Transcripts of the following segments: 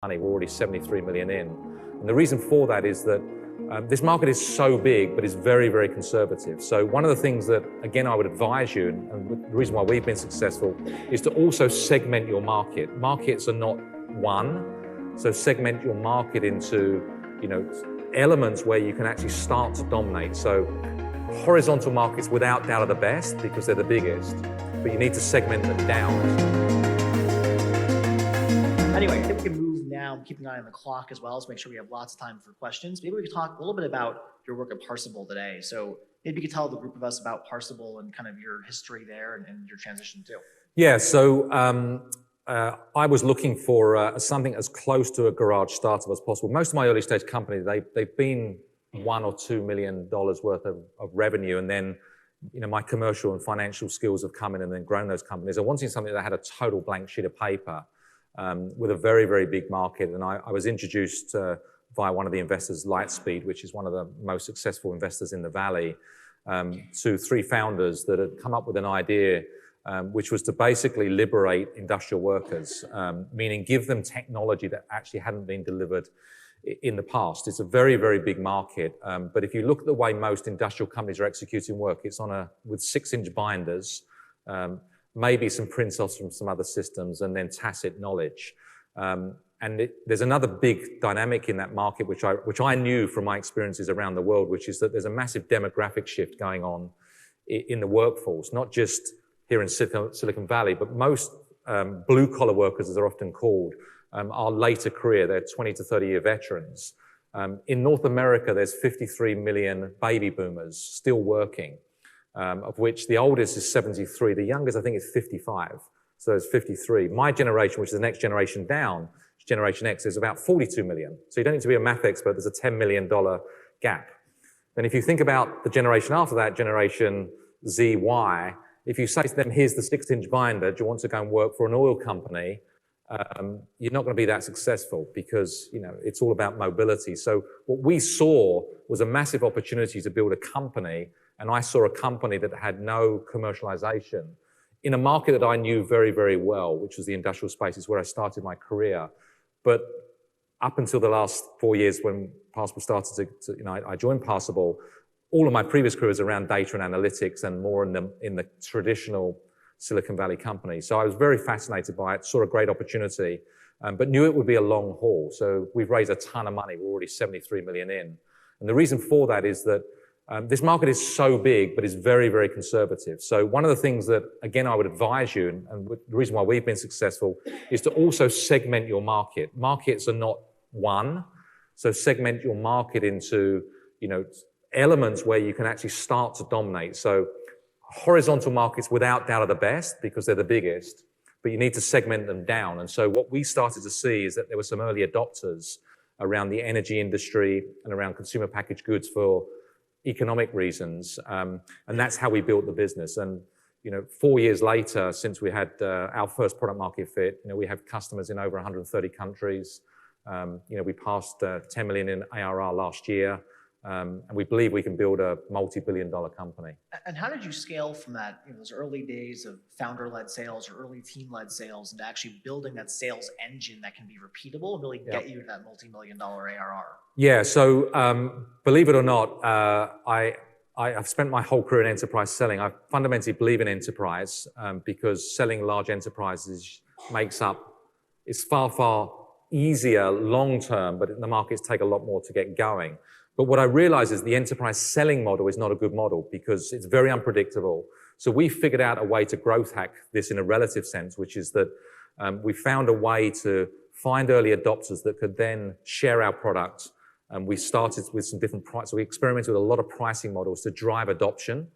money. We're already 73 million in. And the reason for that is that this market is so big, but it's very, very conservative. So one of the things that, again, I would advise you, and the reason why we've been successful, is to also segment your market. Markets are not one, so segment your market into, elements where you can actually start to dominate. So horizontal markets, without doubt, are the best because they're the biggest, but you need to segment them down. Anyway, I think we can move now, keep an eye on the clock as well, so make sure we have lots of time for questions. Maybe we could talk a little bit about your work at Parsable today. So maybe you could tell the group of us about Parsable and kind of your history there and your transition too. Yeah, so I was looking for something as close to a garage startup as possible. Most of my early stage companies, they've been $1 or $2 million worth of revenue, and then my commercial and financial skills have come in and then grown those companies. I wanted something that had a total blank sheet of paper with a very, very big market. And I was introduced via one of the investors, Lightspeed, which is one of the most successful investors in the Valley, to three founders that had come up with an idea which was to basically liberate industrial workers, meaning give them technology that actually hadn't been delivered in the past. It's a very, very big market. But if you look at the way most industrial companies are executing work, it's with 6-inch binders, maybe some print-offs from some other systems, and then tacit knowledge. There's another big dynamic in that market, which I knew from my experiences around the world, which is that there's a massive demographic shift going on in the workforce, not just here in Silicon Valley, but most blue-collar workers, as they're often called, are later career. They're 20 to 30-year veterans. In North America, there's 53 million baby boomers still working, of which the oldest is 73. The youngest, I think, is 55. So it's 53. My generation, which is the next generation down, Generation X, is about 42 million. So you don't need to be a math expert. There's a $10 million gap. Then if you think about the generation after that, Generation Z, Y, if you say to them, here's the 6-inch binder, do you want to go and work for an oil company? You're not going to be that successful because, it's all about mobility. So what we saw was a massive opportunity to build a company, and I saw a company that had no commercialization in a market that I knew very, very well, which was the industrial space. It's where I started my career. But up until the last 4 years when Parsable started I joined Parsable, all of my previous career was around data and analytics and more in the traditional Silicon Valley company. So I was very fascinated by it, saw a great opportunity, but knew it would be a long haul. So we've raised a ton of money. We're already 73 million in. And the reason for that is that this market is so big, but it's very, very conservative. So one of the things that, again, I would advise you, and the reason why we've been successful, is to also segment your market. Markets are not one, so segment your market into, elements where you can actually start to dominate. So horizontal markets, without doubt, are the best because they're the biggest, but you need to segment them down. And so what we started to see is that there were some early adopters around the energy industry and around consumer packaged goods for economic reasons. And that's how we built the business. And, 4 years later, since we had our first product market fit, we have customers in over 130 countries. We passed 10 million in ARR last year. And we believe we can build a multi-billion-dollar company. And how did you scale from that, those early days of founder-led sales or early team-led sales into actually building that sales engine that can be repeatable and really get you to that multi-million-dollar ARR? Yeah, so believe it or not, I've spent my whole career in enterprise selling. I fundamentally believe in enterprise because selling large enterprises it's far, far easier long-term, but the markets take a lot more to get going. But what I realize is the enterprise selling model is not a good model because it's very unpredictable. So we figured out a way to growth hack this in a relative sense, which is that we found a way to find early adopters that could then share our product. And we started with some different prices. So we experimented with a lot of pricing models to drive adoption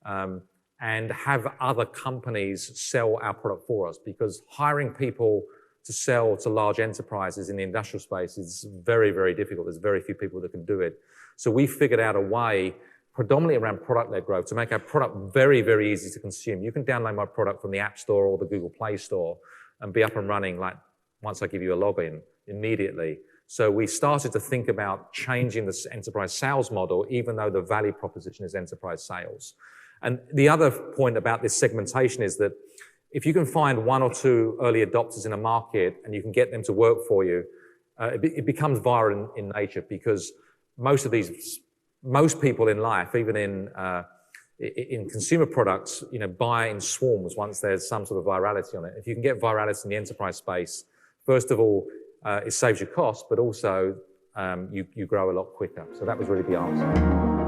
and have other companies sell our product for us, because hiring people to sell to large enterprises in the industrial space is very, very difficult. There's very few people that can do it. So we figured out a way, predominantly around product-led growth, to make our product very, very easy to consume. You can download my product from the App Store or the Google Play Store and be up and running once I give you a login immediately. So we started to think about changing the enterprise sales model, even though the value proposition is enterprise sales. And the other point about this segmentation is that if you can find 1 or 2 early adopters in a market and you can get them to work for you, it becomes viral in nature, because most people in life, even in consumer products, buy in swarms once there's some sort of virality on it. If you can get virality in the enterprise space, first of all, it saves you cost, but also you grow a lot quicker. So that was really the answer.